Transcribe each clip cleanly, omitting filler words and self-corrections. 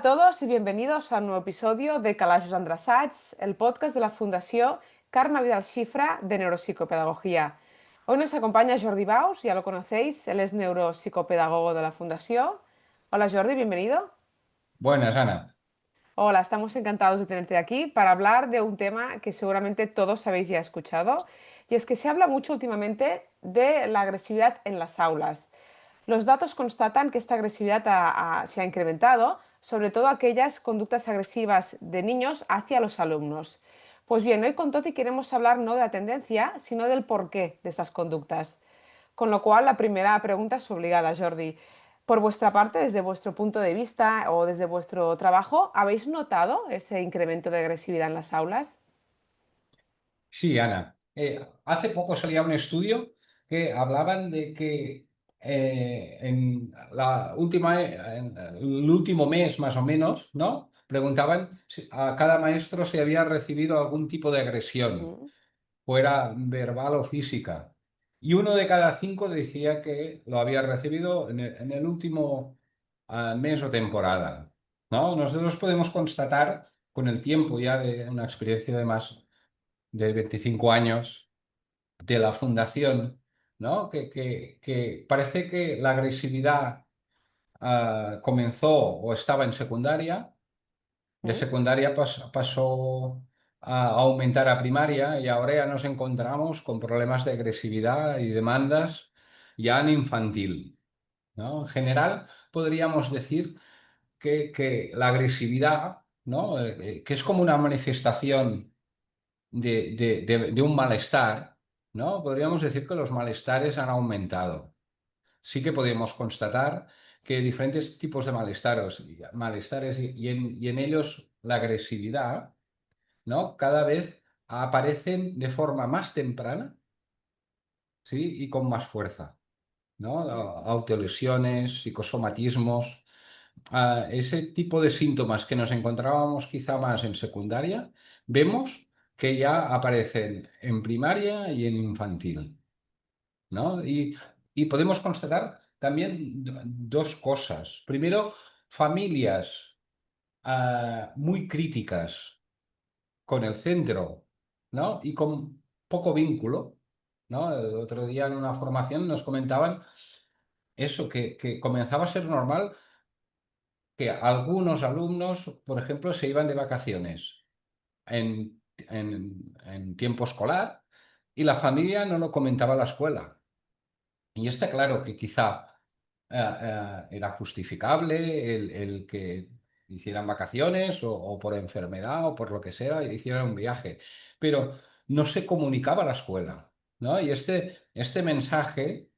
a todos y bienvenidos a un nuevo episodio de Calaixos Endreçats, el podcast de la Fundació Carme Vidal Xifra de Neuropsicopedagogía. Hoy nos acompaña Jordi Baus, ya lo conocéis, él es neuropsicopedagogo de la Fundación. Hola Jordi, bienvenido. Buenas, Ana. Hola, estamos encantados de tenerte aquí para hablar de un tema que seguramente todos habéis ya escuchado, y es que se habla mucho últimamente de la agresividad en las aulas. Los datos constatan que esta agresividad se ha incrementado, sobre todo aquellas conductas agresivas de niños hacia los alumnos. Pues bien, hoy con Toti queremos hablar no de la tendencia, sino del porqué de estas conductas. Con lo cual, la primera pregunta es obligada, Jordi. Por vuestra parte, desde vuestro punto de vista o desde vuestro trabajo, ¿habéis notado ese incremento de agresividad en las aulas? Sí, Ana. Hace poco salía un estudio que hablaban de que en el último mes más o menos, ¿no? Preguntaban a cada maestro si había recibido algún tipo de agresión, Ujú, fuera verbal o física. Y uno de cada cinco decía que lo había recibido en el último mes o temporada, ¿no? Nosotros podemos constatar con el tiempo ya de una experiencia de más de 25 años de la fundación, ¿no? Que parece que la agresividad comenzó o estaba en secundaria, de ujú, secundaria pasó a aumentar a primaria y ahora ya nos encontramos con problemas de agresividad y demandas ya en infantil, ¿no? En general, podríamos decir que la agresividad, ¿no? Que es como una manifestación de un malestar, ¿no? Podríamos decir que los malestares han aumentado. Sí que podemos constatar que diferentes tipos de malestares y en ellos la agresividad, ¿no? Cada vez aparecen de forma más temprana, ¿sí? Y con más fuerza, ¿no? ujú. Autolesiones, psicosomatismos, ese tipo de síntomas que nos encontrábamos quizá más en secundaria, vemos que ya aparecen en primaria y en infantil, ¿no? Y podemos constatar también dos cosas. Primero, familias muy críticas con el centro, ¿no? Y con poco vínculo, ¿no? El otro día en una formación nos comentaban eso, que comenzaba a ser normal que algunos alumnos, por ejemplo, se iban de vacaciones en tiempo escolar y la familia no lo comentaba a la escuela. Y está claro que quizá era justificable el que hicieran vacaciones o por enfermedad o por lo que sea, hicieran un viaje, pero no se comunicaba a la escuela, ¿no? Y este mensaje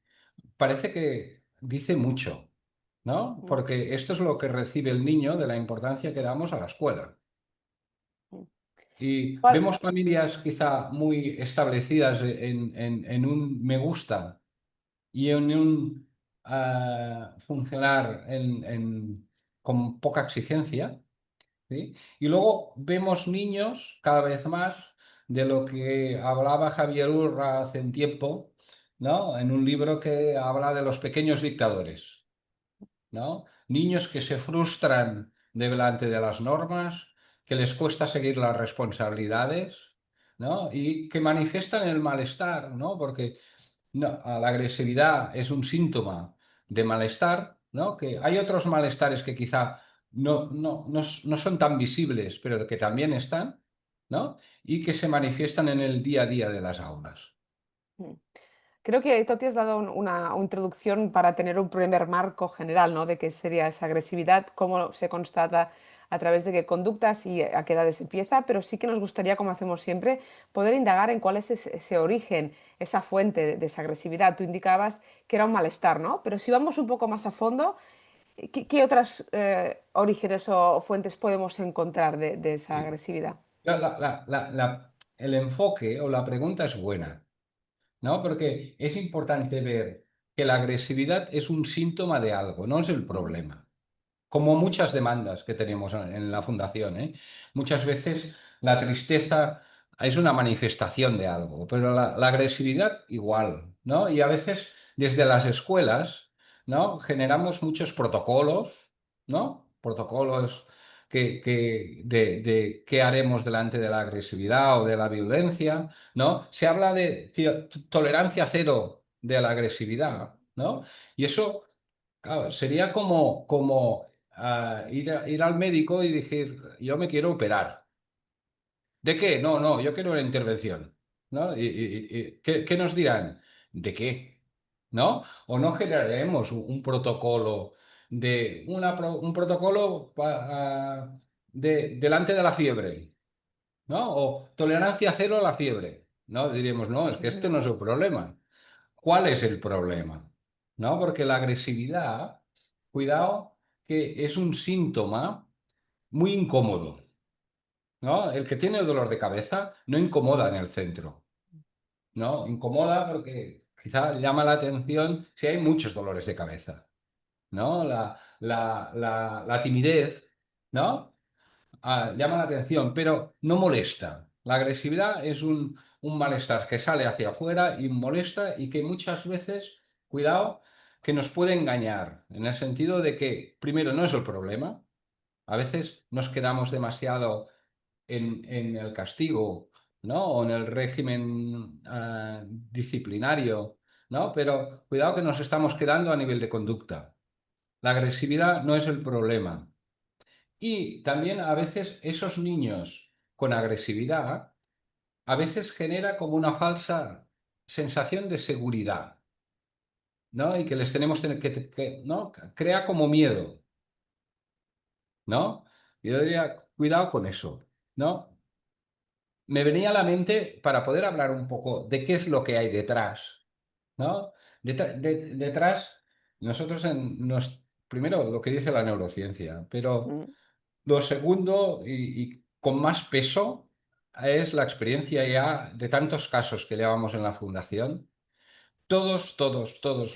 parece que dice mucho, ¿no? Ujú, Porque esto es lo que recibe el niño de la importancia que damos a la escuela. ujú. Y ¿Cuál- vemos familias quizá muy establecidas en un me gusta y en un funcionar con poca exigencia, ¿sí? Y luego vemos niños cada vez más de lo que hablaba Javier Urra hace un tiempo, ¿no? En un libro que habla de los pequeños dictadores, ¿no? Niños que se frustran delante de las normas, que les cuesta seguir las responsabilidades, ¿no? Y que manifiestan el malestar, ¿no? Porque no, la agresividad es un síntoma de malestar, ¿no? Que hay otros malestares que quizá no son tan visibles, pero que también están, ¿no? Y que se manifiestan en el día a día de las aulas. ujú. Creo que Toti has dado una introducción para tener un primer marco general, ¿no? De qué sería esa agresividad, cómo se constata a través de qué conductas y a qué edades empieza, pero sí que nos gustaría, como hacemos siempre, poder indagar en cuál es ese origen, esa fuente de esa agresividad. Tú indicabas que era un malestar, ¿no? Pero si vamos un poco más a fondo, ¿qué otras orígenes o fuentes podemos encontrar de esa Sí. agresividad? El enfoque o la pregunta es buena, ¿no? Porque es importante ver que la agresividad es un síntoma de algo, no es el Ujú, problema. Como muchas demandas que tenemos en la fundación, ¿eh? Muchas veces la tristeza es una manifestación de algo, pero la agresividad igual, ¿no? Y a veces desde las escuelas, ¿no? Generamos muchos protocolos, ¿no? Protocolos. de qué haremos delante de la agresividad o de la violencia, ¿no? Se habla de tolerancia cero de la agresividad, ¿no? Y eso, claro, sería como ir al médico y decir, yo me quiero operar. ¿De qué? No, no, yo quiero una intervención, ¿no? ¿Qué nos dirán? ¿De qué? ¿No? ¿O no generaremos un protocolo un protocolo delante de la fiebre, ¿no? O tolerancia cero a la fiebre, ¿no? Diríamos, no, es que este no es el problema. ¿Cuál es el problema? ¿No? Porque la agresividad, cuidado, que es un síntoma muy incómodo. ¿No? El que tiene dolor de cabeza no incomoda en el centro, ¿no? Incomoda porque quizá llama la atención si hay muchos dolores de cabeza, ¿no? La timidez, ¿no? Llama la atención, pero no molesta. La agresividad es un malestar que sale hacia afuera y molesta y que muchas veces, cuidado, que nos puede engañar, en el sentido de que, primero, no es el problema. A veces nos quedamos demasiado en el castigo, ¿no? O en el régimen disciplinario, ¿no? Pero cuidado que nos estamos quedando a nivel de conducta. La agresividad no es el problema. Y también a veces esos niños con agresividad, a veces genera como una falsa sensación de seguridad, ¿no? Y que les tenemos ¿no? Crea como miedo, ¿no? Yo diría, cuidado con eso, ¿no? Me venía a la mente para poder hablar un poco de qué es lo que hay detrás, ¿no? Detrás, nosotros primero lo que dice la neurociencia, pero Mm. lo segundo y con más peso es la experiencia ya de tantos casos que llevamos en la fundación. Todos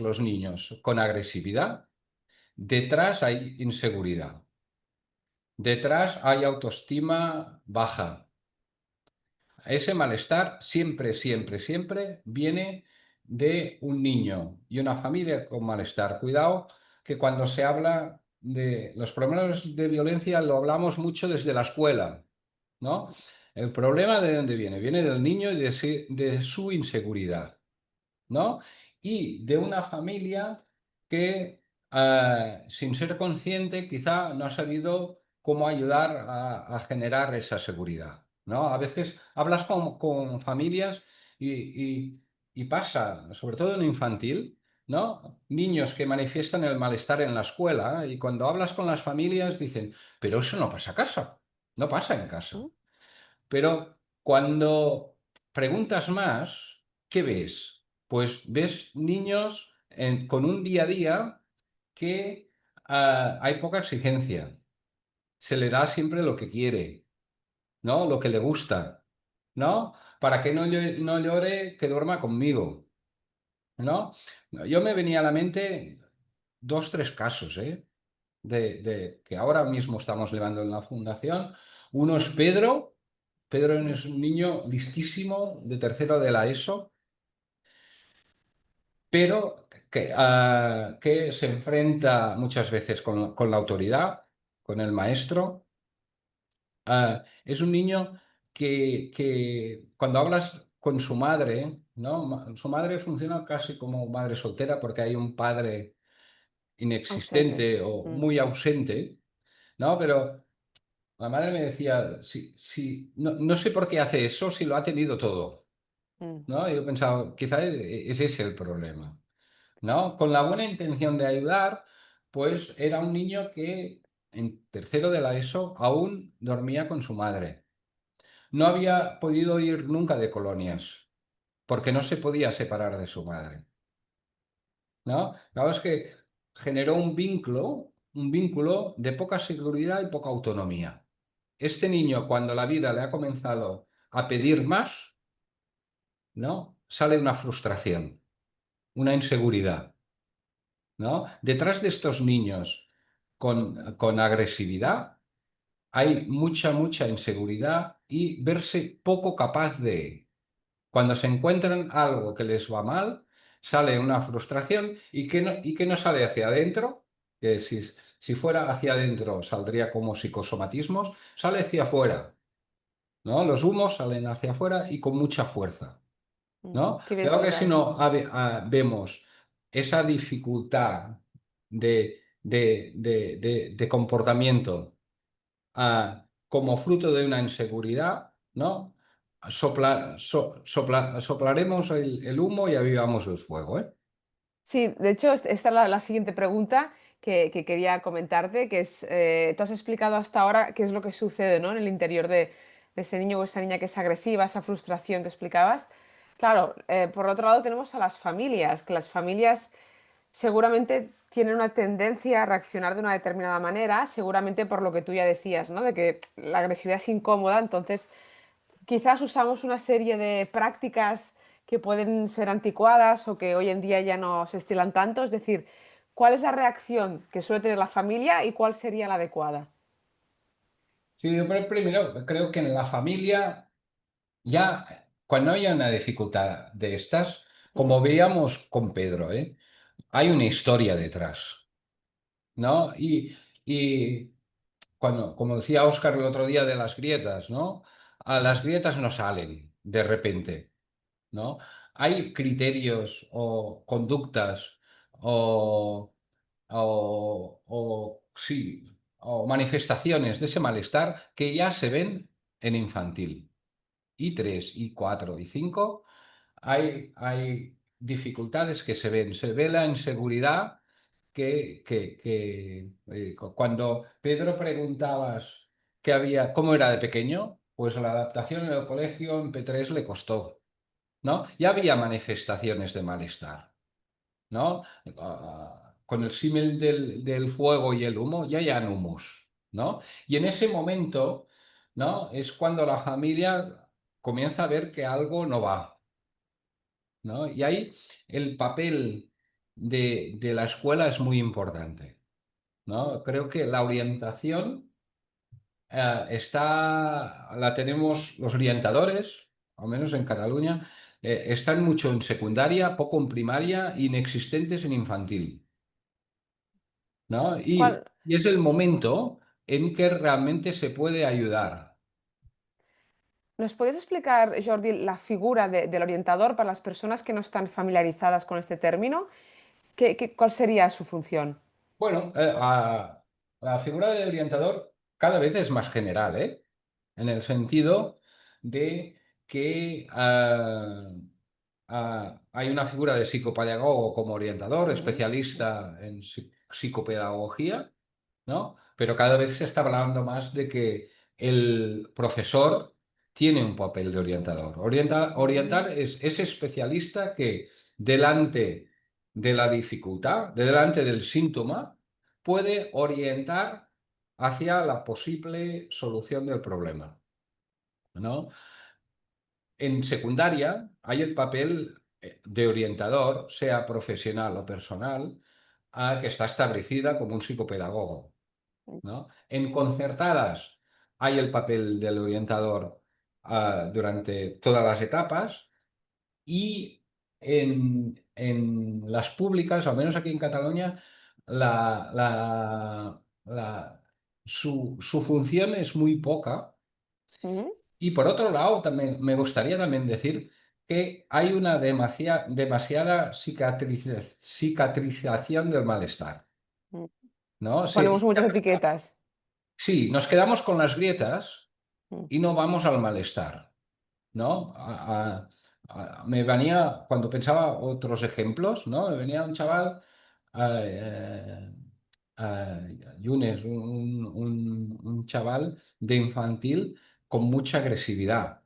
los niños con agresividad, detrás hay inseguridad, detrás hay autoestima baja. Ese malestar siempre viene de un niño y una familia con malestar. Cuidado que cuando se habla de los problemas de violencia lo hablamos mucho desde la escuela, ¿no? El problema de dónde viene, viene del niño y de su inseguridad, ¿no? Y de una familia que, sin ser consciente, quizá no ha sabido cómo ayudar a generar esa seguridad, ¿no? A veces hablas con familias y pasa, sobre todo en infantil, ¿no? Niños que manifiestan el malestar en la escuela y cuando hablas con las familias dicen, pero eso no pasa a casa, no pasa en casa. Mm. Pero cuando preguntas más, ¿qué ves? Pues ves niños con un día a día que hay poca exigencia. Se le da siempre lo que quiere, ¿no? Lo que le gusta, ¿no? Para que no llore, que duerma conmigo, ¿no? Yo me venía a la mente dos, tres casos, ¿eh? Que ahora mismo estamos llevando en la fundación. Uno es Pedro. Pedro es un niño listísimo de tercero de la ESO, pero que se enfrenta muchas veces con la autoridad, con el maestro. Es un niño que cuando hablas con su madre, ¿no? Su madre funciona casi como madre soltera porque hay un padre Ausente. inexistente o Mm. muy ausente, ¿no? Pero la madre me decía, no sé por qué hace eso si lo ha tenido todo, Mm. ¿no? Yo pensaba, quizá es ese el problema, ¿no? Con la buena intención de ayudar, pues era un niño que en tercero de la ESO aún dormía con su madre. No había podido ir nunca de colonias, porque no se podía separar de su madre, ¿no? Claro, es que generó un vínculo de poca seguridad y poca autonomía. Este niño, cuando la vida le ha comenzado a pedir más, ¿no? Sale una frustración, una inseguridad, ¿no? Detrás de estos niños con agresividad hay mucha inseguridad y verse poco capaz de. Cuando se encuentran algo que les va mal, sale una frustración y que no sale hacia adentro, que Si fuera hacia adentro, saldría como psicosomatismos, sale hacia afuera, ¿no? Los humos salen hacia afuera y con mucha fuerza, ¿no? Qué bien Claro que si explicado. no vemos esa dificultad de comportamiento como fruto de una inseguridad, ¿no? Soplaremos el humo y avivamos el fuego, ¿eh? Sí, de hecho, esta es la siguiente pregunta que quería comentarte, que es, tú has explicado hasta ahora qué es lo que sucede, ¿no? En el interior de ese niño o esa niña que es agresiva, esa frustración que explicabas. Claro, por otro lado tenemos a las familias, que las familias seguramente tienen una tendencia a reaccionar de una determinada manera, seguramente por lo que tú ya decías, ¿no? De que la agresividad es incómoda, entonces quizás usamos una serie de prácticas que pueden ser anticuadas o que hoy en día ya no se estilan tanto. Es decir, ¿cuál es la reacción que suele tener la familia y cuál sería la adecuada? Sí, yo primero creo que en la familia ya, cuando haya una dificultad de estas, Mm, como veíamos con Pedro, ¿eh? Hay una historia detrás, ¿no? Y como decía Óscar el otro día de las grietas, ¿no? A las grietas no salen de repente, ¿no? Hay criterios o conductas o, sí, o manifestaciones de ese malestar que ya se ven en infantil. Y 3 y 4 y 5 hay dificultades que se ven. Se ve la inseguridad cuando Pedro preguntabas cómo era de pequeño, pues la adaptación en el colegio en P3 le costó, ¿no? Ya había manifestaciones de malestar, ¿no? Con el símil del fuego y el humo, ya hayan humos, ¿no? Y en ese momento, ¿no? Es cuando la familia comienza a ver que algo no va, ¿no? Y ahí el papel de la escuela es muy importante, ¿no? Creo que la orientación la tenemos los orientadores, al menos en Cataluña, están mucho en secundaria, poco en primaria, inexistentes en infantil, ¿no? ¿Cuál- Y es el momento en que realmente se puede ayudar. ¿Nos puedes explicar, Jordi, la figura del orientador para las personas que no están familiarizadas con este término? ¿Cuál sería su función? Bueno, la figura de orientador cada vez es más general, ¿eh? En el sentido de que hay una figura de psicopedagogo como orientador, Ujú, especialista en psicopedagogía, ¿no? Pero cada vez se está hablando más de que el profesor tiene un papel de orientador. Orientar mm, es ese especialista que delante de la dificultad, delante del síntoma, puede orientar hacia la posible solución del problema, ¿no? En secundaria hay el papel de orientador, sea profesional o personal, que está establecida como un psicopedagogo, ¿no? En concertadas hay el papel del orientador durante todas las etapas y en las públicas, al menos aquí en Cataluña, la, la- la- su función es muy poca. ujú, Y por otro lado, también me gustaría también decir que hay una demasiada cicatrización del malestar, mm. ¿no? Ponemos muchas etiquetas. Sí, nos quedamos con las grietas Mm, y no vamos al malestar, ¿no? Me venía, cuando pensaba otros ejemplos, ¿no? Me venía un chaval, Yunes, un chaval de infantil con mucha agresividad,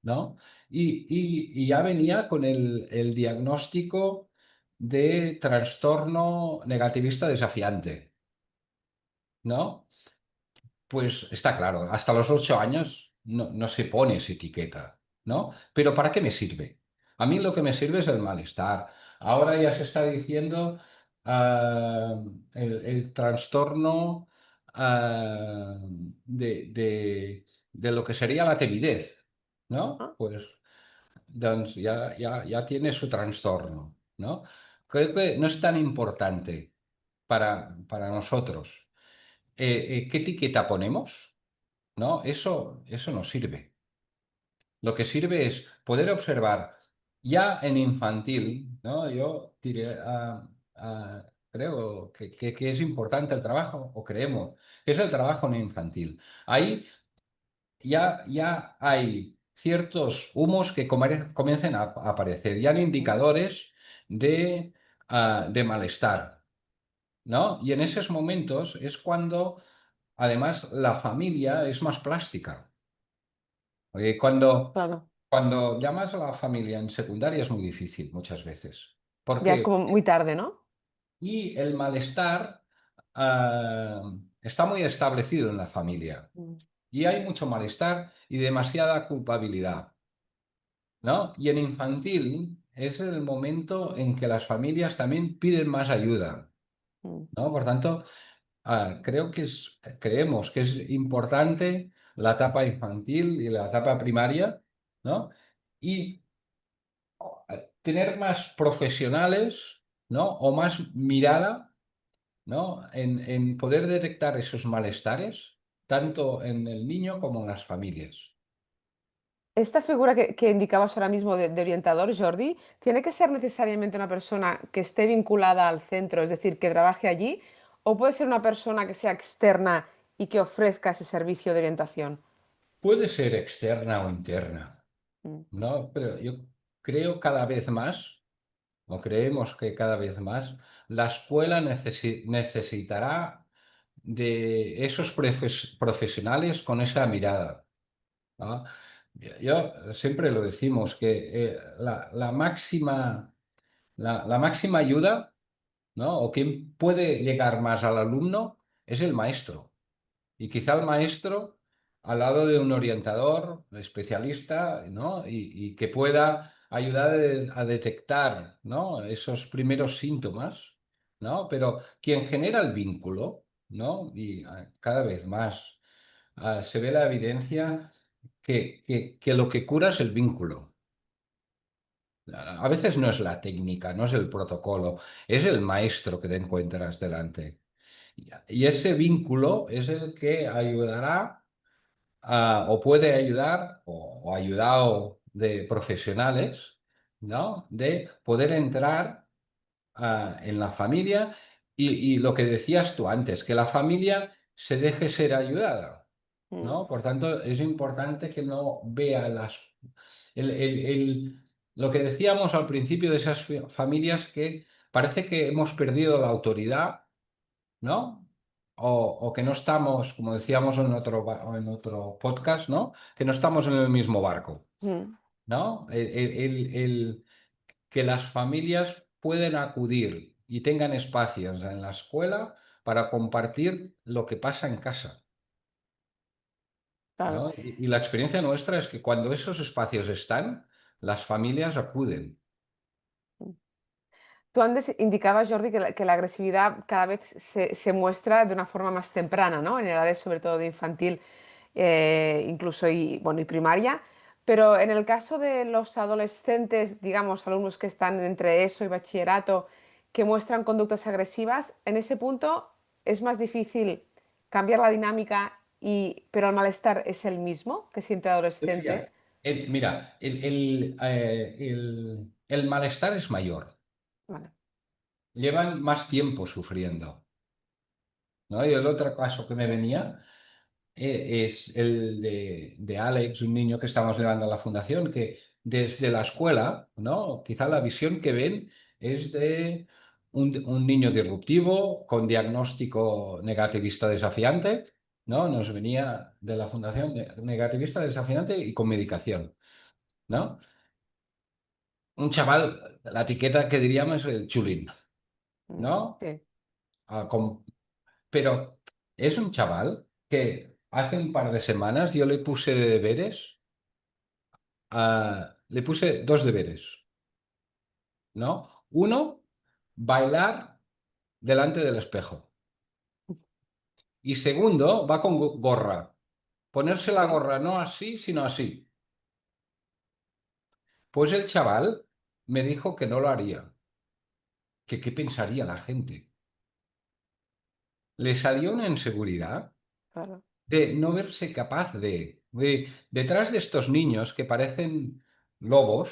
¿no? Y ya venía con el diagnóstico de trastorno negativista desafiante, ¿no? Pues está claro, hasta los 8 años no se pone esa etiqueta, ¿no? Pero ¿para qué me sirve? A mí lo que me sirve es el malestar. Ahora ya se está diciendo ah, el trastorno ah, de, de- de lo que sería la timidez, ¿no? ah, Pues ya tiene su trastorno, ¿no? Creo que no es tan importante. para nosotros. ¿Qué etiqueta ponemos? ¿No? Eso no sirve. Lo que sirve es poder observar ya en infantil, ¿no? Yo diré, creo que es importante el trabajo, o creemos que es el trabajo en infantil. Ahí ya hay ciertos humos que comienzan a aparecer, ya hay Mm. indicadores de malestar, ¿no? Y en esos momentos es cuando, además, la familia es más plástica. Porque Claro, cuando llamas a la familia en secundaria es muy difícil muchas veces. ya es Porque como muy tarde, ¿no? y el malestar está muy establecido en la familia. Mm, Y hay mucho malestar y demasiada culpabilidad, ¿no? Y en infantil es el momento en que las familias también piden más ayuda, mm. ¿no? Por tanto, creemos que es importante la etapa infantil y la etapa primaria, ¿no? Y tener más profesionales, ¿no? O más mirada, ¿no? En poder detectar esos malestares, tanto en el niño como en las familias. Esta figura que indicabas ahora mismo de orientador, Jordi, ¿tiene que ser necesariamente una persona que esté vinculada al centro, es decir, que trabaje allí, o puede ser una persona que sea externa y que ofrezca ese servicio de orientación? Puede ser externa o interna, Mm, ¿no? Pero yo creo cada vez más, o creemos que cada vez más, la escuela necesitará de esos profesionales con esa mirada, ¿no? Yo siempre lo decimos que la máxima ayuda, ¿no? O quien puede llegar más al alumno es el maestro. Y quizá el maestro al lado de un orientador especialista, ¿no? Y que pueda ayudar a detectar, ¿no? Esos primeros síntomas, ¿no? Pero quien genera el vínculo, ¿no? Y cada vez más se ve la evidencia que lo que cura es el vínculo. A veces no es la técnica, no es el protocolo, es el maestro que te encuentras delante. Y ese vínculo es el que ayudará o puede ayudar o ayudado de profesionales, ¿no? De poder entrar en la familia y lo que decías tú antes, que la familia se deje ser ayudada, mm. ¿no? Por tanto, es importante que no vea lo que decíamos al principio de esas familias que parece que hemos perdido la autoridad, ¿no? O que no estamos, como decíamos en otro podcast, ¿no? Que no estamos en el mismo barco, Mm. ¿no? Que las familias pueden acudir y tengan espacios en la escuela para compartir lo que pasa en casa, Claro. ¿no? Y la experiencia nuestra es que cuando esos espacios están, las familias acuden. Tú antes indicabas, Jordi, que la agresividad cada vez se muestra de una forma más temprana, ¿no? En edades sobre todo de infantil, incluso y, bueno, y primaria. Pero en el caso de los adolescentes, digamos, alumnos que están entre eso y bachillerato, que muestran conductas agresivas, en ese punto es más difícil cambiar la dinámica, pero el malestar es el mismo que siente el adolescente. Mira, el malestar es mayor. Vale. Llevan más tiempo sufriendo, ¿no? Y el otro caso que me venía es el de Alex, un niño que estamos llevando a la fundación, que desde la escuela, ¿no? Quizá la visión que ven es de un niño disruptivo con diagnóstico negativista desafiante, ¿no? Nos venía de la fundación negativista desafiante y con medicación, ¿no? Un chaval, la etiqueta que diríamos es el chulín, Mm, ¿no? sí, Ah, pero es un chaval que hace un par de semanas yo le puse de deberes, le puse dos deberes, ¿no? Uno, bailar delante del espejo. Y segundo, va con gorra. Ponerse la sí. gorra no así, sino así. Pues el chaval me dijo que no lo haría, que qué pensaría la gente. le salió una inseguridad claro. de no verse capaz detrás de estos niños que parecen lobos,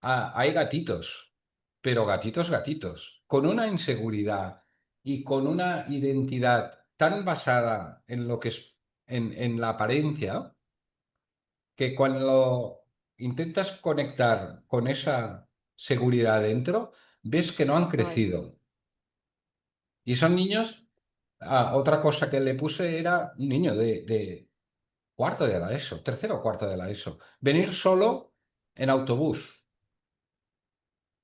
hay gatitos, pero gatitos, gatitos, con una inseguridad y con una identidad tan basada en lo que es en la apariencia, que cuando intentas conectar con esa seguridad dentro, ves que no han No hay. crecido. Y son niños, otra cosa que le puse era un niño de cuarto de la ESO, tercero o cuarto de la ESO, venir solo en autobús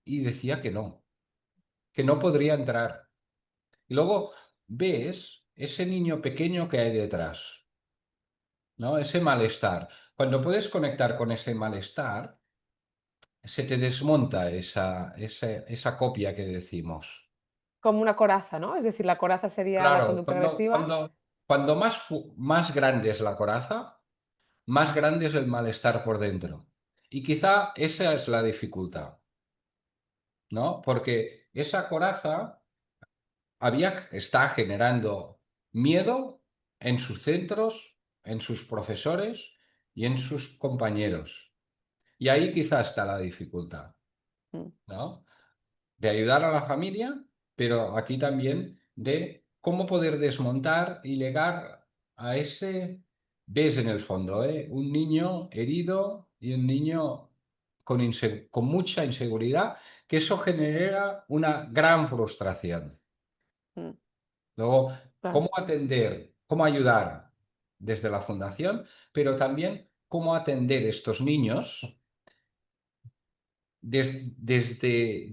y decía que no podría entrar. Y luego ves ese niño pequeño que hay detrás, ¿no? Ese malestar. Cuando puedes conectar con ese malestar, se te desmonta esa copia que decimos. Como una coraza, ¿no? Es decir, la coraza sería la Claro, conducta agresiva. cuando más, más grande es la coraza, más grande es el malestar por dentro. Y quizá esa es la dificultad, ¿no? Porque esa coraza está generando miedo en sus centros, en sus profesores y en sus compañeros. Y ahí quizá está la dificultad, Mm, ¿no? De ayudar a la familia, pero aquí también de cómo poder desmontar y llegar a ese, ves en el fondo, un niño herido y un niño con mucha inseguridad, que eso genera una gran frustración. mm, Luego, claro. cómo atender, cómo ayudar desde la fundación, pero también cómo atender estos niños desde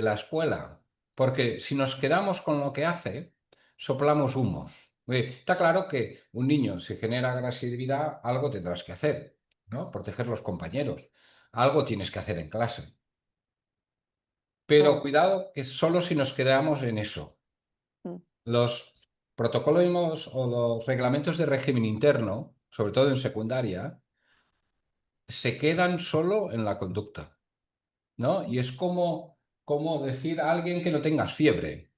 la escuela. Porque si nos quedamos con lo que hace, soplamos humos. Está claro que un niño, si genera agresividad, algo tendrás que hacer, ¿no? Proteger los compañeros. Algo tienes que hacer en clase. Pero Claro. cuidado que solo si nos quedamos en eso. Mm, Los protocolos o los reglamentos de régimen interno, sobre todo en secundaria, se quedan solo en la conducta, ¿no? Y es como decir a alguien que no tengas fiebre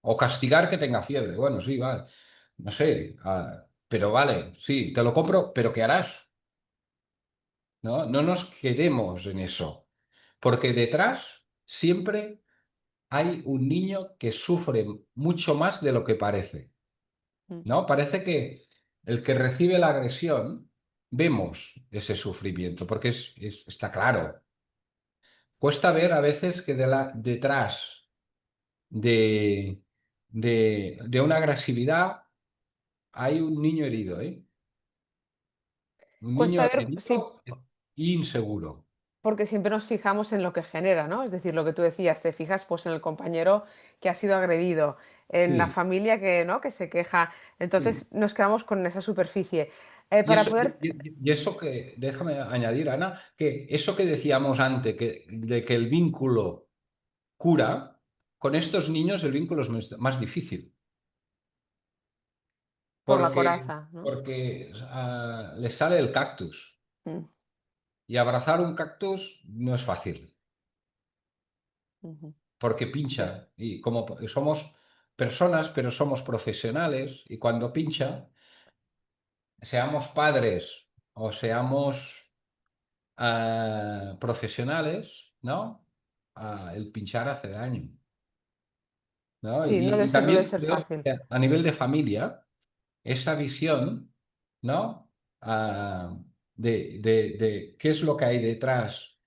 o castigar que tenga fiebre. Bueno, sí, vale, no sé, pero vale, sí, te lo compro, pero ¿qué harás? ¿No? No nos quedemos en eso, porque detrás siempre hay un niño que sufre mucho más de lo que parece. mm. ¿No? Parece que el que recibe la agresión, vemos ese sufrimiento, porque está claro. Cuesta ver a veces que detrás de, de una agresividad hay un niño herido, ¿eh? Un niño Cuesta ver, herido sí, e inseguro. porque siempre nos fijamos en lo que genera, ¿no? Es decir, lo que tú decías, te fijas pues en el compañero que ha sido agredido, en la Sí, familia que, ¿no? que se queja. sí. Entonces nos quedamos con esa superficie. Y Para eso, poder, y eso que, déjame añadir, Ana, que eso que decíamos antes, de que el vínculo cura, con estos niños el vínculo es más difícil. por la porque, coraza, ¿no? porque les sale el cactus Mm, y abrazar un cactus no es fácil ujú. porque Ya. pincha y como somos personas pero somos profesionales y cuando pincha, seamos padres o seamos profesionales, ¿no? El pinchar hace daño, ¿no? Sí, no Y no debe también ser creo fácil. que a nivel de familia, esa visión, ¿no? De qué es lo que hay detrás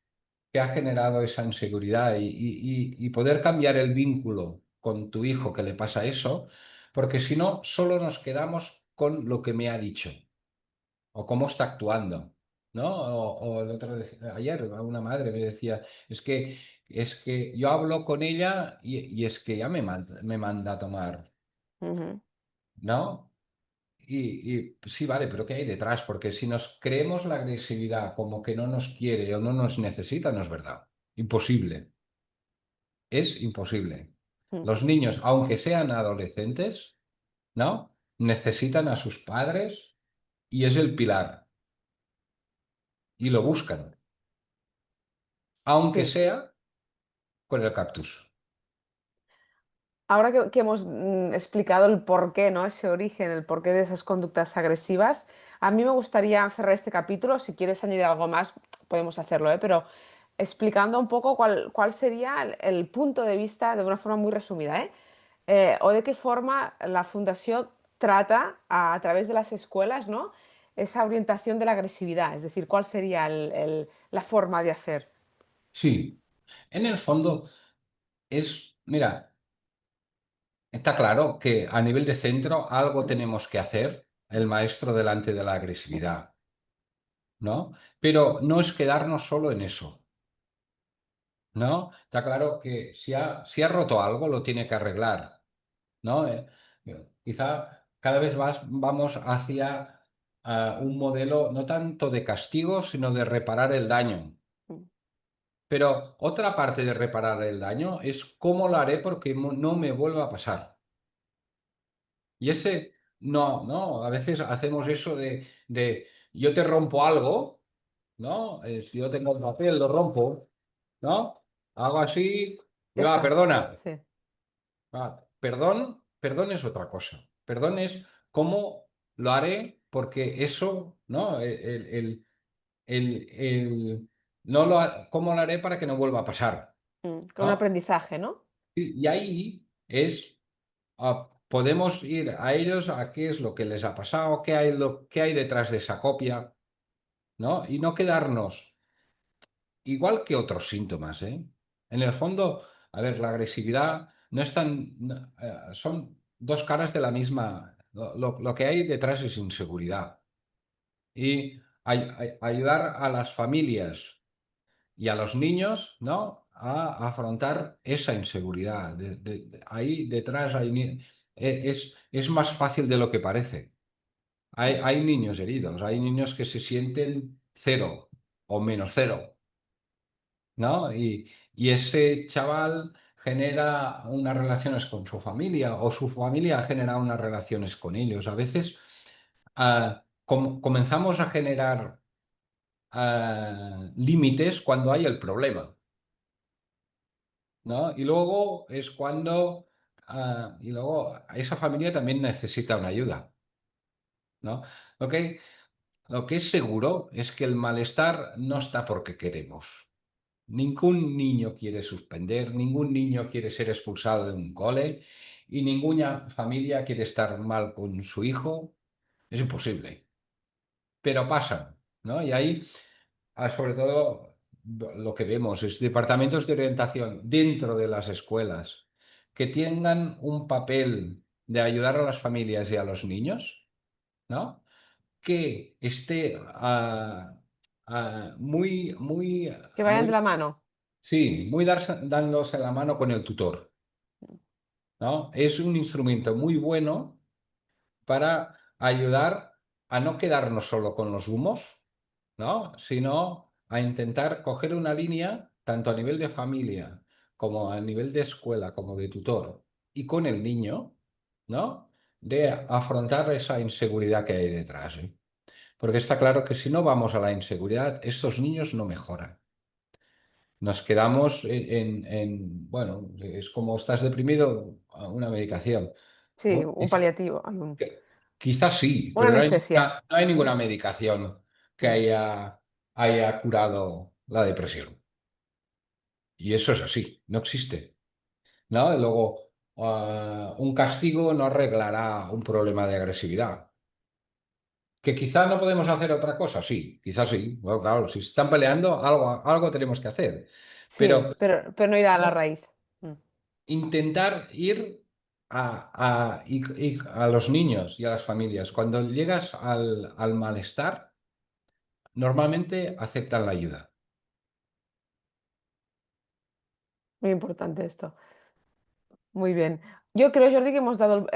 que ha generado esa inseguridad y poder cambiar el vínculo con tu hijo que le pasa eso, porque si no, solo nos quedamos con lo que me ha dicho o cómo está actuando, ¿no? O ayer una madre me decía, es que yo hablo con ella y es que ya me manda a tomar, Ujú, ¿no? Y sí, vale, pero ¿qué hay detrás? Porque si nos creemos la agresividad como que no nos quiere o no nos necesita, no es verdad. Imposible. Es imposible. mm. Los niños, aunque sean adolescentes, ¿no? Necesitan a sus padres y es el pilar. Y lo buscan, aunque Sí. sea con el cactus. Ahora que hemos explicado el porqué, ¿no? Ese origen, el porqué de esas conductas agresivas, a mí me gustaría cerrar este capítulo. Si quieres añadir algo más, podemos hacerlo, ¿eh? Pero explicando un poco cuál sería el punto de vista de una forma muy resumida, ¿eh? O de qué forma la Fundación trata a través de las escuelas, ¿no? Esa orientación de la agresividad, es decir, cuál sería la forma de hacer. Sí, en el fondo mira, está claro que a nivel de centro algo tenemos que hacer el maestro delante de la agresividad, ¿no? Pero no es quedarnos solo en eso, ¿no? Está claro que si ha roto algo lo tiene que arreglar, ¿no? Quizá cada vez más vamos hacia un modelo no tanto de castigo, sino de reparar el daño. Pero otra parte de reparar el daño es cómo lo haré porque no me vuelva a pasar. Y no, a veces hacemos eso de yo te rompo algo, ¿no? Si yo tengo el papel, lo rompo, ¿no? Hago así, Ya está. perdona. Sí. Perdón es otra cosa. Perdón es cómo lo haré porque eso, ¿no? No cómo lo haré para que no vuelva a pasar, Con un ¿no? aprendizaje, ¿no? Y ahí podemos ir a ellos a qué es lo que les ha pasado, qué hay detrás de esa copia, ¿no? Y no quedarnos, igual que otros síntomas, ¿eh? En el fondo, a ver, la agresividad no es tan, son dos caras de la misma, lo que hay detrás es inseguridad. Y ayudar a las familias y a los niños, ¿no? A afrontar esa inseguridad. Ahí detrás es más fácil de lo que parece. Hay niños heridos, hay niños que se sienten cero o menos cero, ¿no? Y ese chaval genera unas relaciones con su familia o su familia genera unas relaciones con ellos. A veces comenzamos a generar límites cuando hay el problema. ¿No? Y luego es cuando, y luego esa familia también necesita una ayuda, ¿no? Lo que, lo que es seguro es que el malestar no está porque queremos. Ningún niño quiere suspender, ningún niño quiere ser expulsado de un cole y ninguna familia quiere estar mal con su hijo. Es imposible, pero pasan, ¿no? Y ahí sobre todo lo que vemos es departamentos de orientación dentro de las escuelas que tengan un papel de ayudar a las familias y a los niños, ¿no? Que esté Que vayan de muy, la mano. sí, dándose la mano con el tutor, ¿no? Es un instrumento muy bueno para ayudar a no quedarnos solo con los humos, ¿no? Sino a intentar coger una línea, tanto a nivel de familia, como a nivel de escuela, como de tutor, y con el niño, ¿no? De afrontar esa inseguridad que hay detrás, ¿eh? Porque está claro que si no vamos a la inseguridad, estos niños no mejoran. Nos quedamos bueno, es como estás deprimido, a una medicación. Sí, Bueno, un paliativo. Hay quizás sí, una pero anestesia. no hay ninguna medicación que Mm. haya curado la depresión. Y eso es así, no existe, ¿no? Y luego, un castigo no arreglará un problema de agresividad. Que quizás no podemos hacer otra cosa, sí, quizás sí. Bueno, claro, si se están peleando, algo tenemos que hacer. Pero Sí, pero no ir a la no, raíz. Mm. intentar ir y a los niños y a las familias, cuando llegas al malestar, normalmente aceptan la ayuda. Muy importante esto. Muy bien. Yo creo, Jordi, que hemos dado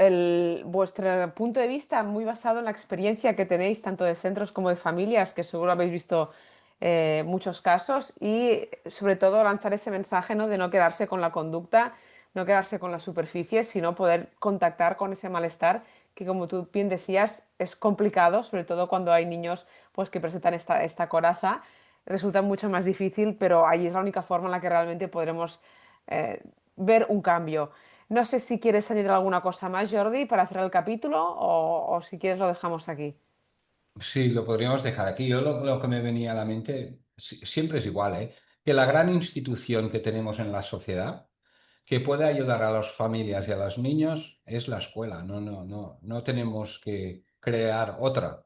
vuestro punto de vista muy basado en la experiencia que tenéis tanto de centros como de familias, que seguro habéis visto muchos casos, y sobre todo lanzar ese mensaje, ¿no? De no quedarse con la conducta, no quedarse con la superficie, sino poder contactar con ese malestar que, como tú bien decías, es complicado, sobre todo cuando hay niños pues, que presentan esta coraza. Resulta mucho más difícil, pero ahí es la única forma en la que realmente podremos ver un cambio. No sé si quieres añadir alguna cosa más, Jordi, para cerrar el capítulo o si quieres lo dejamos aquí. Sí, lo podríamos dejar aquí. Yo lo que me venía a la mente siempre es igual, ¿eh? Que la gran institución que tenemos en la sociedad que puede ayudar a las familias y a los niños es la escuela. No tenemos que crear otra,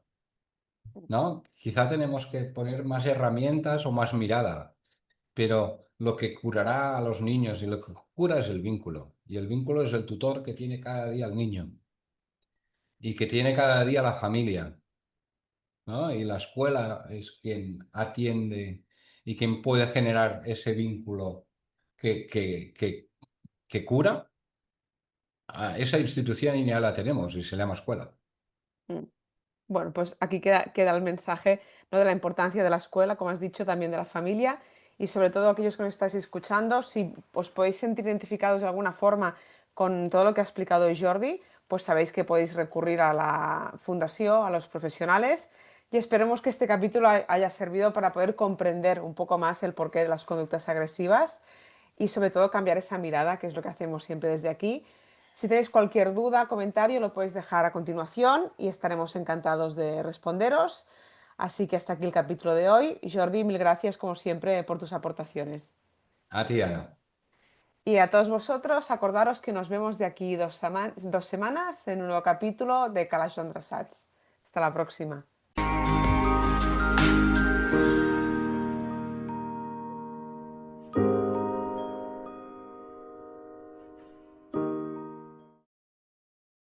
¿no? Quizá tenemos que poner más herramientas o más mirada, pero lo que curará a los niños y lo que cura es el vínculo. Y el vínculo es el tutor que tiene cada día el niño y que tiene cada día la familia, ¿no? Y la escuela es quien atiende y quien puede generar ese vínculo que cura. Esa institución ya la tenemos y se llama escuela. Mm. Bueno, pues aquí queda el mensaje, ¿no? De la importancia de la escuela, como has dicho, también de la familia y sobre todo aquellos que nos estáis escuchando, si os podéis sentir identificados de alguna forma con todo lo que ha explicado Jordi, pues sabéis que podéis recurrir a la fundación, a los profesionales y esperemos que este capítulo haya servido para poder comprender un poco más el porqué de las conductas agresivas y sobre todo cambiar esa mirada, que es lo que hacemos siempre desde aquí. Si tenéis cualquier duda, comentario, lo podéis dejar a continuación y estaremos encantados de responderos. Así que hasta aquí el capítulo de hoy. Jordi, mil gracias como siempre por tus aportaciones. A ti, Ana. Y a todos vosotros, acordaros que nos vemos de aquí dos semanas en un nuevo capítulo de Kalash Sats. Hasta la próxima.